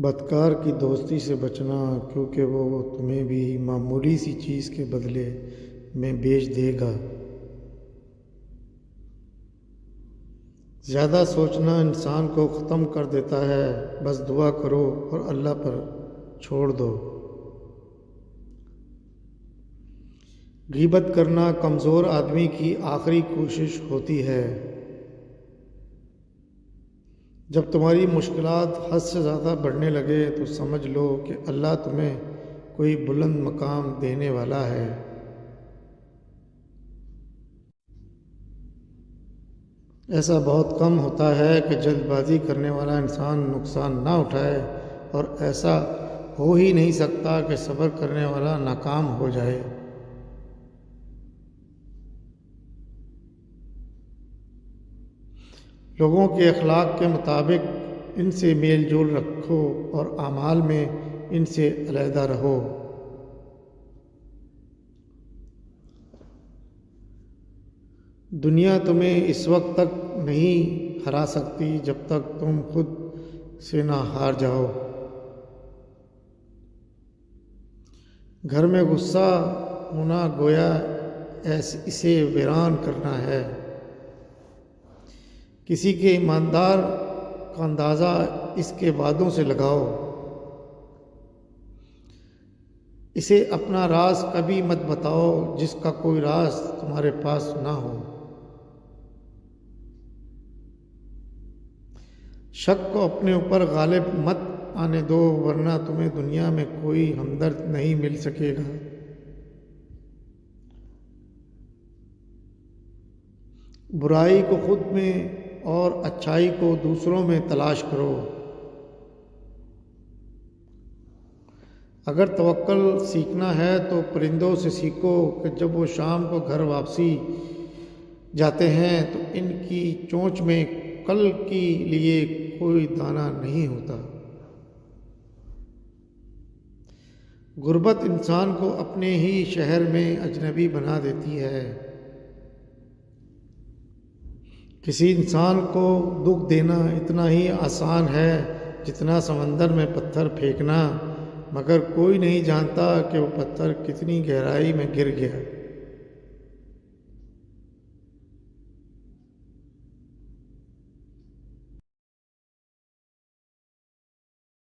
بدکار کی دوستی سے بچنا، کیونکہ وہ تمہیں بھی معمولی سی چیز کے بدلے میں بیچ دے گا۔ زیادہ سوچنا انسان کو ختم کر دیتا ہے، بس دعا کرو اور اللہ پر چھوڑ دو۔ غیبت کرنا کمزور آدمی کی آخری کوشش ہوتی ہے۔ جب تمہاری مشکلات حد سے زیادہ بڑھنے لگے تو سمجھ لو کہ اللہ تمہیں کوئی بلند مقام دینے والا ہے۔ ایسا بہت کم ہوتا ہے کہ جلد بازی کرنے والا انسان نقصان نہ اٹھائے، اور ایسا ہو ہی نہیں سکتا کہ صبر کرنے والا ناکام ہو جائے۔ لوگوں کے اخلاق کے مطابق ان سے میل جول رکھو اور اعمال میں ان سے علیحدہ رہو۔ دنیا تمہیں اس وقت تک نہیں ہرا سکتی جب تک تم خود سے نہ ہار جاؤ۔ گھر میں غصہ ہونا گویا اسے ویران کرنا ہے۔ کسی کے ایماندار کا اندازہ اس کے وعدوں سے لگاؤ۔ اسے اپنا راز کبھی مت بتاؤ جس کا کوئی راز تمہارے پاس نہ ہو۔ شک کو اپنے اوپر غالب مت آنے دو، ورنہ تمہیں دنیا میں کوئی ہمدرد نہیں مل سکے گا۔ برائی کو خود میں اور اچھائی کو دوسروں میں تلاش کرو۔ اگر توکل سیکھنا ہے تو پرندوں سے سیکھو کہ جب وہ شام کو گھر واپسی جاتے ہیں تو ان کی چونچ میں کل کے لیے کوئی دانہ نہیں ہوتا۔ غربت انسان کو اپنے ہی شہر میں اجنبی بنا دیتی ہے۔ کسی انسان کو دکھ دینا اتنا ہی آسان ہے جتنا سمندر میں پتھر پھینکنا، مگر کوئی نہیں جانتا کہ وہ پتھر کتنی گہرائی میں گر گیا۔